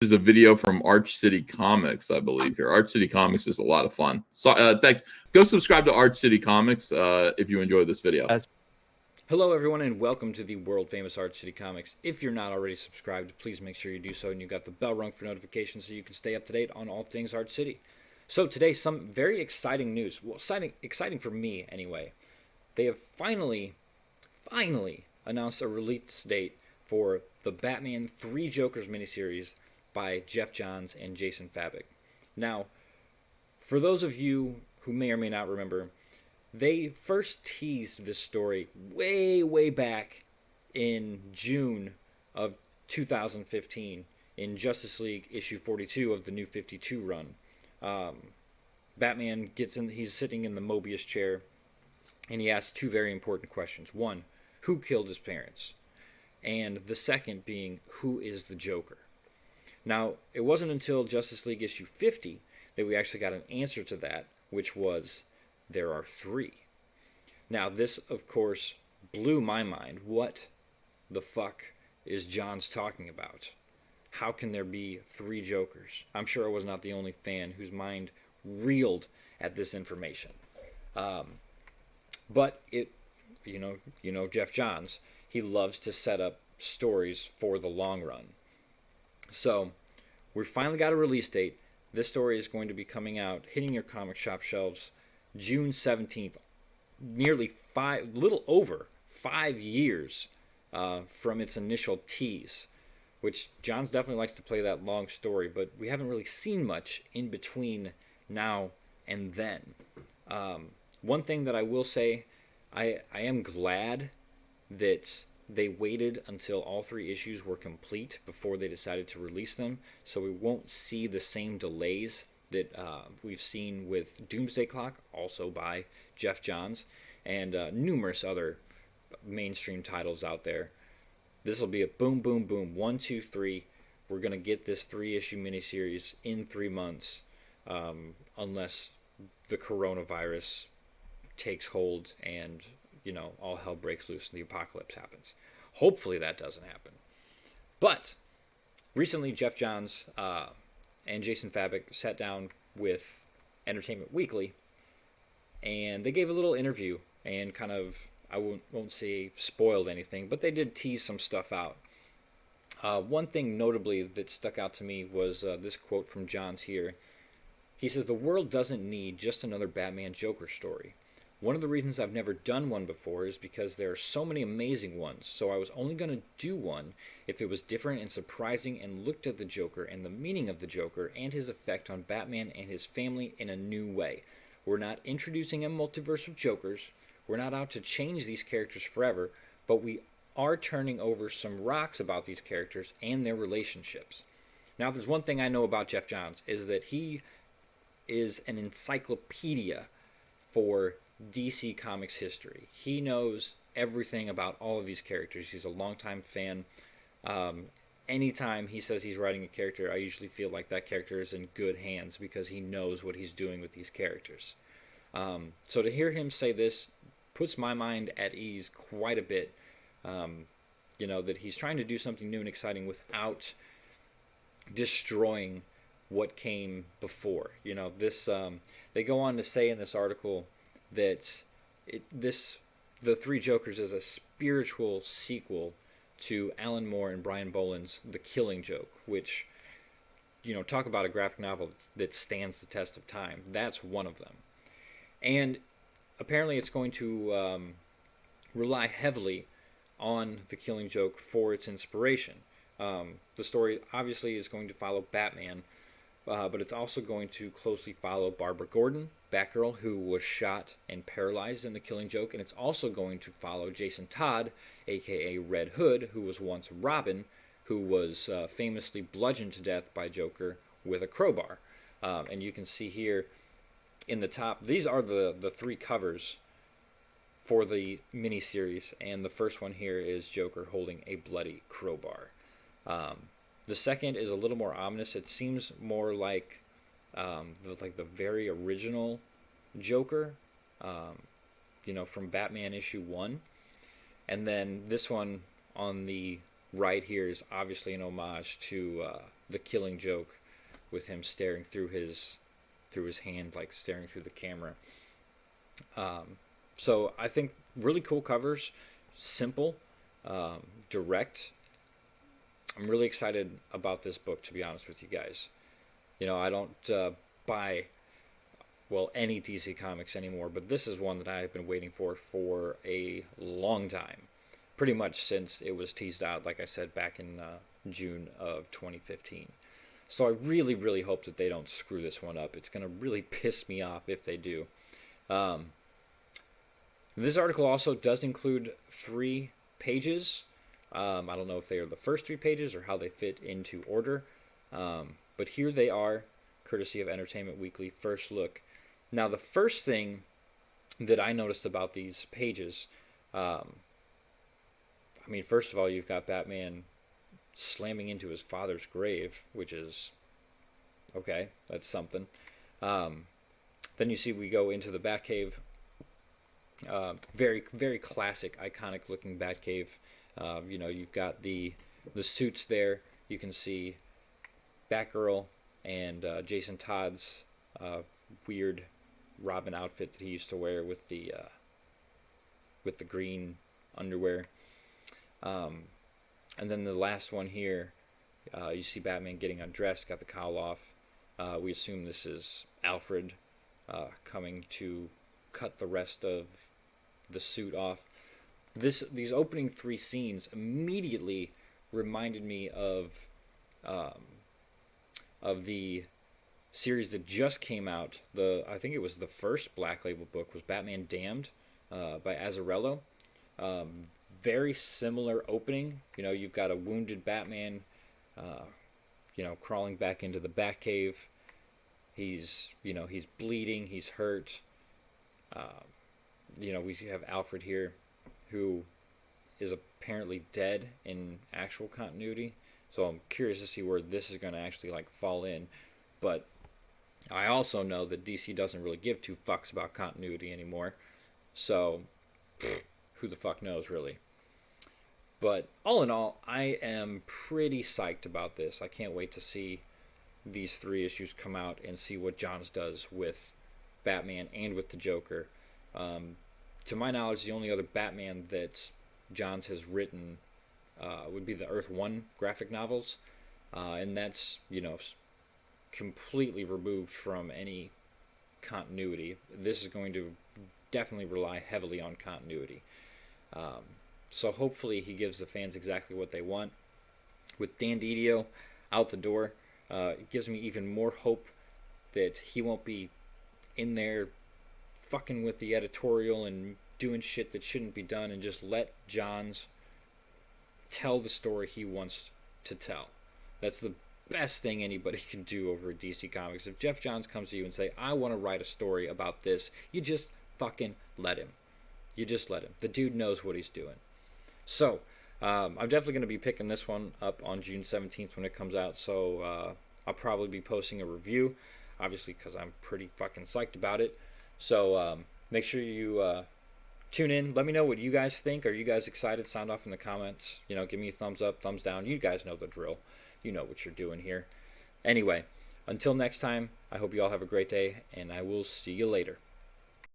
is a video from Arch City Comics, I believe. Here, Arch City Comics is a lot of fun. So, thanks. Go subscribe to Arch City Comics if you enjoyed this video. Hello, everyone, and welcome to the world famous Arch City Comics. If you're not already subscribed, please make sure you do so, and you got the bell rung for notifications so you can stay up to date on all things Arch City. So today, some very exciting news. Well, exciting for me anyway. They have finally announced a release date for the Batman 3 Jokers miniseries by Geoff Johns and Jason Fabok. Now, for those of you who may or may not remember, they first teased this story way back in June of 2015 in Justice League issue 42 of the New 52 run. Batman gets in, he's sitting in the Mobius chair, and he asks two very important questions. One, who killed his parents? And the second being, who is the Joker? Now, it wasn't until Justice League issue 50 that we actually got an answer to that, which was, there are 3. Now, this, of course, blew my mind. What the fuck is Johns talking about? How can there be 3 Jokers? I'm sure I was not the only fan whose mind reeled at this information. But it, you know Geoff Johns, he loves to set up stories for the long run. So, we finally got a release date. This story is going to be coming out, hitting your comic shop shelves June 17th, nearly little over 5 years from its initial tease, which Johns definitely likes to play that long story, but we haven't really seen much in between now and then. One thing that I will say, I am glad that they waited until all 3 issues were complete before they decided to release them, so we won't see the same delays that we've seen with Doomsday Clock, also by Geoff Johns, and numerous other mainstream titles out there. This will be a boom, boom, boom, 1, 2, 3. We're going to get this 3-issue miniseries in 3 months, unless the coronavirus takes hold and, all hell breaks loose and the apocalypse happens. Hopefully that doesn't happen. But recently Geoff Johns and Jason Fabok sat down with Entertainment Weekly, and they gave a little interview and kind of, I won't say spoiled anything, but they did tease some stuff out. One thing notably that stuck out to me was this quote from Johns here. He says, "The world doesn't need just another Batman Joker story. One of the reasons I've never done one before is because there are so many amazing ones, so I was only going to do one if it was different and surprising and looked at the Joker and the meaning of the Joker and his effect on Batman and his family in a new way. We're not introducing a multiverse of Jokers. We're not out to change these characters forever, but we are turning over some rocks about these characters and their relationships." Now, if there's one thing I know about Geoff Johns, is that he is an encyclopedia for DC Comics history. He knows everything about all of these characters. He's a longtime fan. Anytime he says he's writing a character, I usually feel like that character is in good hands because he knows what he's doing with these characters. So to hear him say this puts my mind at ease quite a bit. That he's trying to do something new and exciting without destroying what came before. They go on to say in this article that the 3 Jokers is a spiritual sequel to Alan Moore and Brian Boland's The Killing Joke, which, talk about a graphic novel that stands the test of time. That's one of them. And apparently it's going to rely heavily on The Killing Joke for its inspiration. The story obviously is going to follow Batman, but it's also going to closely follow Barbara Gordon, Batgirl, who was shot and paralyzed in The Killing Joke, and it's also going to follow Jason Todd, aka Red Hood, who was once Robin, who was famously bludgeoned to death by Joker with a crowbar. And you can see here in the top, these are the 3 covers for the miniseries, and the first one here is Joker holding a bloody crowbar. The second is a little more ominous. It seems more like the very original Joker, from Batman issue 1. And then this one on the right here is obviously an homage to The Killing Joke, with him staring through his hand, like staring through the camera. So I think really cool covers, simple, direct. I'm really excited about this book, to be honest with you guys. You know, I don't buy, well, any DC Comics anymore, but this is one that I've been waiting for a long time. Pretty much since it was teased out, like I said, back in June of 2015. So I really, really hope that they don't screw this one up. It's going to really piss me off if they do. This article also does include 3 pages. I don't know if they are the first 3 pages or how they fit into order. But here they are, courtesy of Entertainment Weekly, first look. Now, the first thing that I noticed about these pages, I mean, first of all, you've got Batman slamming into his father's grave, which is, okay, that's something. Then you see we go into the Batcave. Very, very classic, iconic looking Batcave. You know, you've got the suits there. You can see Batgirl and Jason Todd's weird Robin outfit that he used to wear with the green underwear. And then the last one here, you see Batman getting undressed, got the cowl off. We assume this is Alfred coming to cut the rest of the suit off. These opening 3 scenes immediately reminded me of the series that just came out. I think it was the first Black Label book, was Batman Damned by Azzarello. Very similar opening. You know, you've got a wounded Batman, you know, crawling back into the Batcave. He's bleeding. He's hurt. You know, we have Alfred here, who is apparently dead in actual continuity. So I'm curious to see where this is going to actually like fall in. But I also know that DC doesn't really give 2 fucks about continuity anymore. So who the fuck knows, really. But all in all, I am pretty psyched about this. I can't wait to see these 3 issues come out and see what Johns does with Batman and with the Joker. To my knowledge, the only other Batman that Johns has written would be the Earth 1 graphic novels. And that's, you know, completely removed from any continuity. This is going to definitely rely heavily on continuity. So hopefully he gives the fans exactly what they want. With Dan Didio out the door, it gives me even more hope that he won't be in there fucking with the editorial and doing shit that shouldn't be done, and just let Johns tell the story he wants to tell. That's the best thing anybody can do over at DC Comics. If Geoff Johns comes to you and say, I want to write a story about this, you just fucking let him. You just let him. The dude knows what he's doing. So, I'm definitely going to be picking this one up on June 17th when it comes out. So, I'll probably be posting a review, obviously, because I'm pretty fucking psyched about it. So, make sure you tune in. Let me know what you guys think. Are you guys excited? Sound off in the comments. You know, give me a thumbs up, thumbs down. You guys know the drill. You know what you're doing here. Anyway, until next time, I hope you all have a great day, and I will see you later.